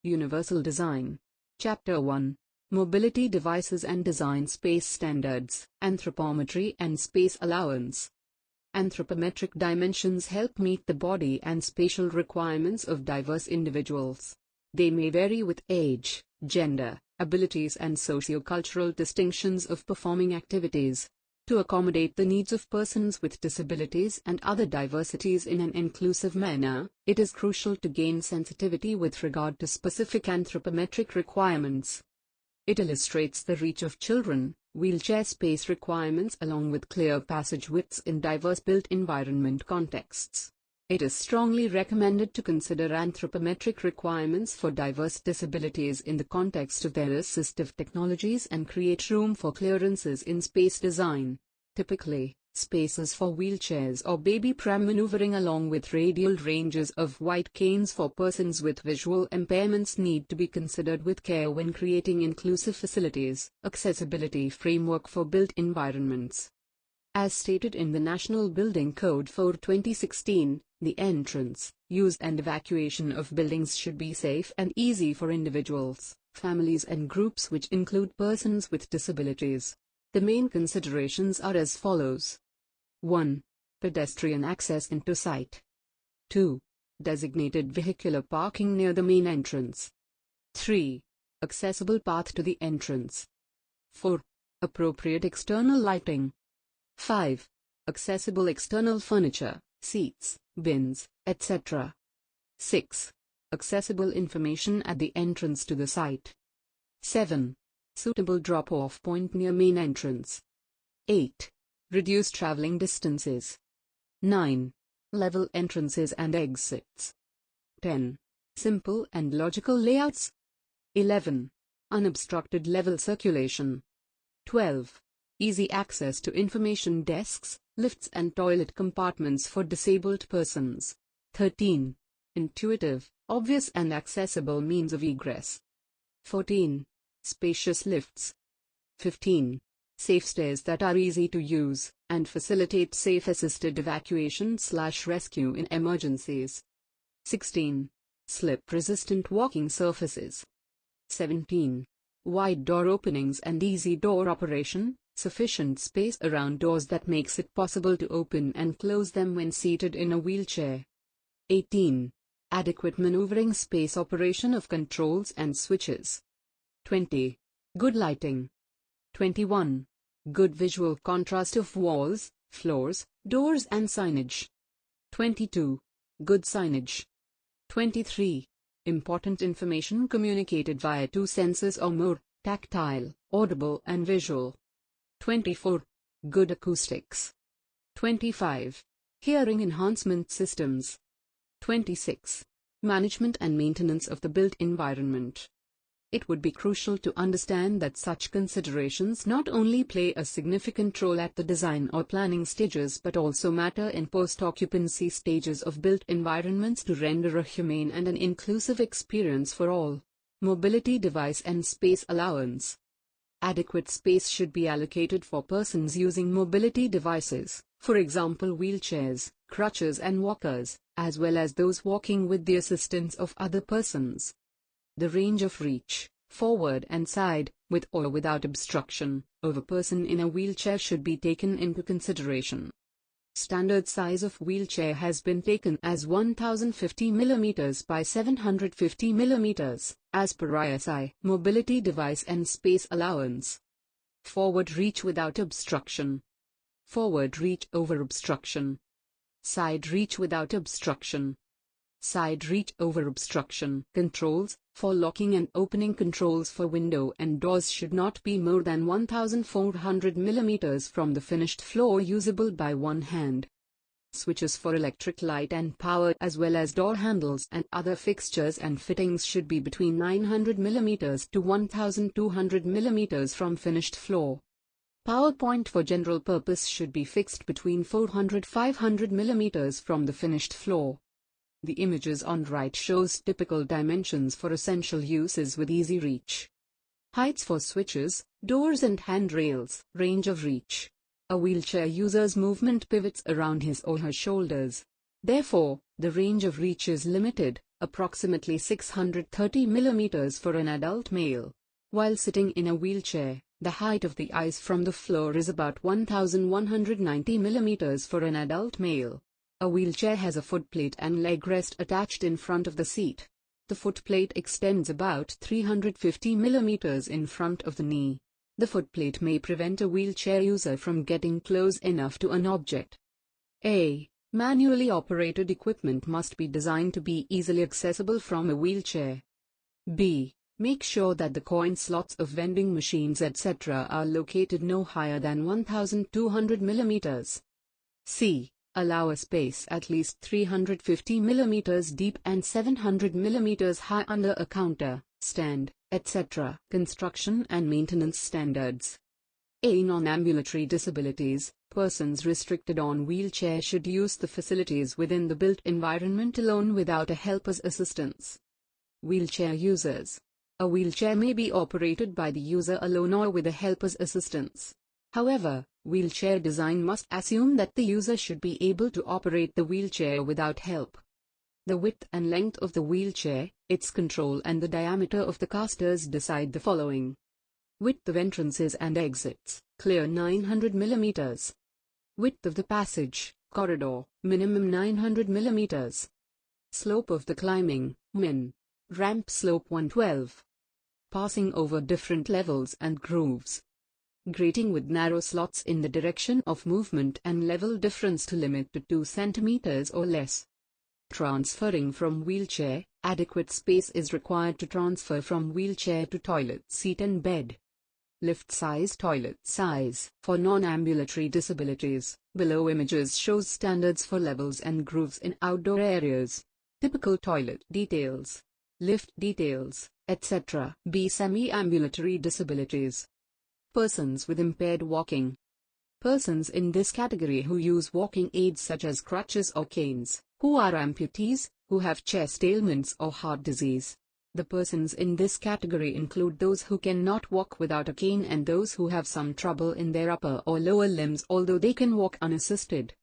Universal Design. Chapter 1. Mobility Devices and Design Space Standards, Anthropometry and Space Allowance. Anthropometric dimensions help meet the body and spatial requirements of diverse individuals. They may vary with age, gender, abilities and socio-cultural distinctions of performing activities. To accommodate the needs of persons with disabilities and other diversities in an inclusive manner, it is crucial to gain sensitivity with regard to specific anthropometric requirements. It illustrates the reach of children, wheelchair space requirements along with clear passage widths in diverse built environment contexts. It is strongly recommended to consider anthropometric requirements for diverse disabilities in the context of their assistive technologies and create room for clearances in space design. Typically, spaces for wheelchairs or baby pram maneuvering along with radial ranges of white canes for persons with visual impairments need to be considered with care when creating inclusive facilities. Accessibility framework for built environments. As stated in the National Building Code for 2016, the entrance, use and evacuation of buildings should be safe and easy for individuals, families and groups which include persons with disabilities. The main considerations are as follows. 1. Pedestrian access into site. 2. Designated vehicular parking near the main entrance. 3. Accessible path to the entrance. 4. Appropriate external lighting. 5. Accessible external furniture, seats, bins, etc. 6. Accessible information at the entrance to the site. 7. Suitable drop-off point near main entrance. 8. Reduce traveling distances. 9. Level entrances and exits. 10. Simple and logical layouts. 11. Unobstructed level circulation. 12. Easy access to information desks, lifts and toilet compartments for disabled persons. 13. Intuitive, obvious and accessible means of egress. 14. Spacious lifts. 15. Safe stairs that are easy to use, and facilitate safe assisted evacuation/rescue in emergencies. 16. Slip-resistant walking surfaces. 17. Wide door openings and easy door operation, sufficient space around doors that makes it possible to open and close them when seated in a wheelchair. 18. Adequate maneuvering space operation of controls and switches. 20. Good lighting. 21. Good visual contrast of walls, floors, doors and signage. 22. Good signage. 23. Important information communicated via two senses or more, tactile, audible and visual. 24. Good acoustics. 25. Hearing enhancement systems. 26. Management and maintenance of the built environment. It would be crucial to understand that such considerations not only play a significant role at the design or planning stages but also matter in post-occupancy stages of built environments to render a humane and an inclusive experience for all. Mobility device and space allowance. Adequate space should be allocated for persons using mobility devices, for example wheelchairs, crutches and walkers, as well as those walking with the assistance of other persons. The range of reach, forward and side, with or without obstruction, of a person in a wheelchair should be taken into consideration. Standard size of wheelchair has been taken as 1050 mm by 750 mm, as per ISI. Mobility device and space allowance. Forward reach without obstruction. Forward reach over obstruction. Side reach without obstruction. Side reach over obstruction. Controls, for locking and opening controls for window and doors should not be more than 1400 mm from the finished floor usable by one hand. Switches for electric light and power as well as door handles and other fixtures and fittings should be between 900 mm to 1200 mm from finished floor. Power point for general purpose should be fixed between 400-500 mm from the finished floor. The images on right shows typical dimensions for essential uses with easy reach. Heights for switches, doors and handrails. Range of reach. A wheelchair user's movement pivots around his or her shoulders. Therefore, the range of reach is limited, approximately 630 mm for an adult male. While sitting in a wheelchair, the height of the eyes from the floor is about 1190 mm for an adult male. A wheelchair has a footplate and leg rest attached in front of the seat. The footplate extends about 350 mm in front of the knee. The footplate may prevent a wheelchair user from getting close enough to an object. A. Manually operated equipment must be designed to be easily accessible from a wheelchair. B. Make sure that the coin slots of vending machines etc. are located no higher than 1200 mm. C. Allow a space at least 350 mm deep and 700 mm high under a counter, stand, etc. Construction and maintenance standards. A. Non-ambulatory disabilities. Persons restricted on wheelchair should use the facilities within the built environment alone without a helper's assistance. Wheelchair users. A wheelchair may be operated by the user alone or with a helper's assistance. However, wheelchair design must assume that the user should be able to operate the wheelchair without help. The width and length of the wheelchair, its control and the diameter of the casters decide the following. Width of entrances and exits, clear 900 mm. Width of the passage, corridor, minimum 900 mm. Slope of the climbing, min. Ramp slope 112. Passing over different levels and grooves. Grating with narrow slots in the direction of movement and level difference to limit to 2 cm or less. Transferring from wheelchair, adequate space is required to transfer from wheelchair to toilet seat and bed. Lift size, toilet size. For non-ambulatory disabilities, below images shows standards for levels and grooves in outdoor areas. Typical toilet details, lift details, etc. B. Semi-ambulatory disabilities. Persons with impaired walking. Persons in this category who use walking aids such as crutches or canes, who are amputees, who have chest ailments or heart disease. The persons in this category include those who cannot walk without a cane and those who have some trouble in their upper or lower limbs although they can walk unassisted.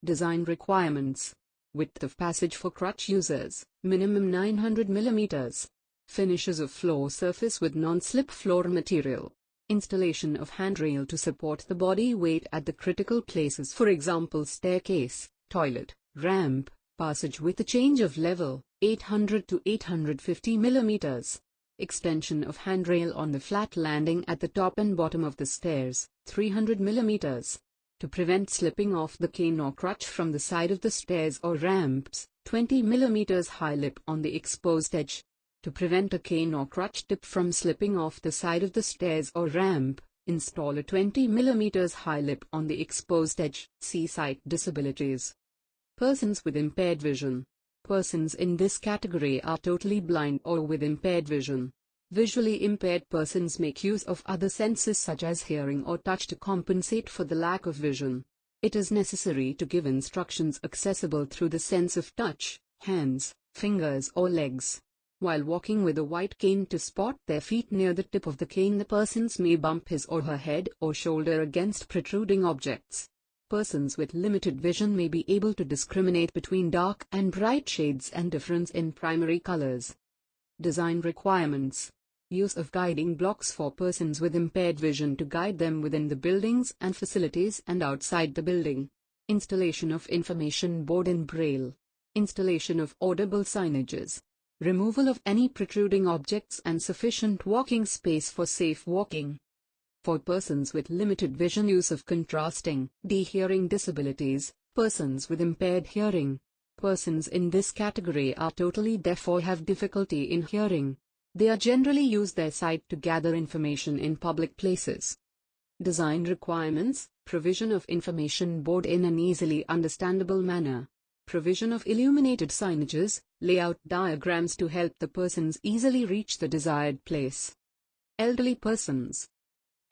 Design requirements. Width of passage for crutch users, minimum 900 mm. Finishes of floor surface with non-slip floor material. Installation of handrail to support the body weight at the critical places, for example staircase, toilet, ramp, passage with a change of level, 800 to 850 mm. Extension of handrail on the flat landing at the top and bottom of the stairs, 300 mm. To prevent slipping off the cane or crutch from the side of the stairs or ramps, 20 mm high lip on the exposed edge. To prevent a cane or crutch tip from slipping off the side of the stairs or ramp, install a 20 mm high lip on the exposed edge. See sight disabilities. Persons with impaired vision. Persons in this category are totally blind or with impaired vision. Visually impaired persons make use of other senses such as hearing or touch to compensate for the lack of vision. It is necessary to give instructions accessible through the sense of touch, hands, fingers or legs. While walking with a white cane to spot their feet near the tip of the cane, the persons may bump his or her head or shoulder against protruding objects. Persons with limited vision may be able to discriminate between dark and bright shades and difference in primary colors. Design requirements. Use of guiding blocks for persons with impaired vision to guide them within the buildings and facilities and outside the building. Installation of information board in Braille. Installation of audible signages. Removal of any protruding objects and sufficient walking space for safe walking. For persons with limited vision, use of contrasting. D. Hearing disabilities. Persons with impaired hearing. Persons in this category are totally deaf or have difficulty in hearing. They are generally use their sight to gather information in public places. Design requirements. Provision of information board in an easily understandable manner. Provision of illuminated signages, layout diagrams to help the persons easily reach the desired place. Elderly persons.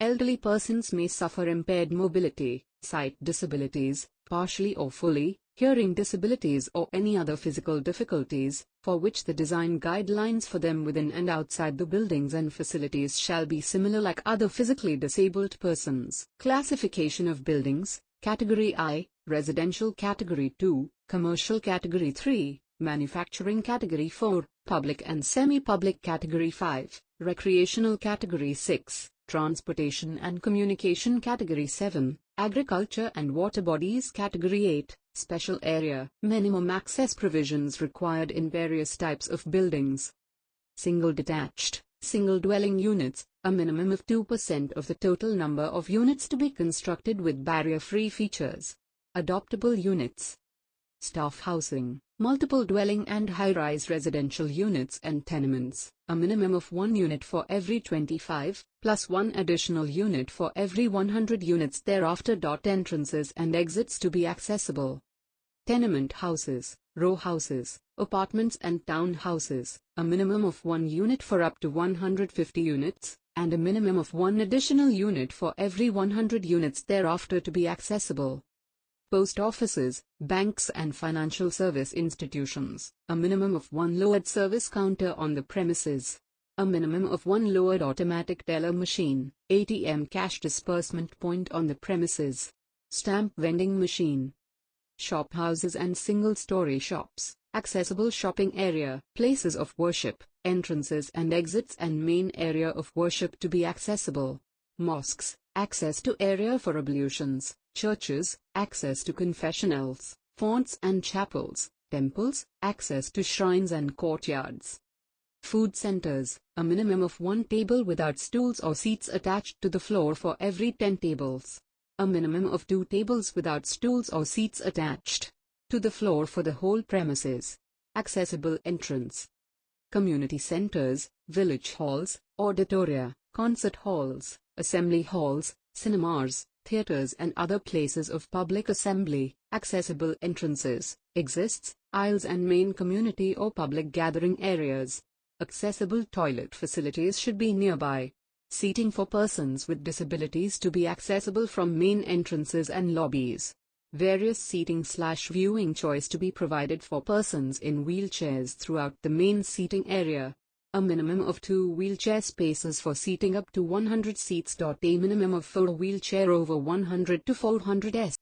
Elderly persons may suffer impaired mobility, sight disabilities, partially or fully, hearing disabilities or any other physical difficulties, for which the design guidelines for them within and outside the buildings and facilities shall be similar like other physically disabled persons. Classification of buildings. Category I, Residential Category 2, Commercial Category 3, Manufacturing Category 4, Public and Semi-Public Category 5, Recreational Category 6, Transportation and Communication Category 7, Agriculture and Water Bodies Category 8, Special Area. Minimum access provisions required in various types of buildings. Single detached, single dwelling units, a minimum of 2% of the total number of units to be constructed with barrier-free features. Adoptable units. Staff housing, multiple dwelling and high-rise residential units and tenements, a minimum of 1 unit for every 25, plus 1 additional unit for every 100 units thereafter. Entrances and exits to be accessible. Tenement houses, row houses, apartments and townhouses, a minimum of 1 unit for up to 150 units, and a minimum of 1 additional unit for every 100 units thereafter to be accessible. Post offices, banks and financial service institutions, a minimum of 1 lowered service counter on the premises. A minimum of 1 lowered automatic teller machine, ATM cash disbursement point on the premises. Stamp vending machine. Shop houses and single-story shops, accessible shopping area, places of worship, entrances and exits and main area of worship to be accessible. Mosques, access to area for ablutions, churches, access to confessionals, fonts and chapels, temples, access to shrines and courtyards. Food centers, a minimum of 1 table without stools or seats attached to the floor for every 10 tables. A minimum of 2 tables without stools or seats attached to the floor for the whole premises. Accessible entrance. Community centers, village halls, auditoria, concert halls, assembly halls, cinemas, theaters and other places of public assembly. Accessible entrances, exists, aisles and main community or public gathering areas. Accessible toilet facilities should be nearby. Seating for persons with disabilities to be accessible from main entrances and lobbies. Various seating/viewing choice to be provided for persons in wheelchairs throughout the main seating area. A minimum of 2 wheelchair spaces for seating up to 100 seats. A minimum of 4 wheelchair over 100 to 400 s.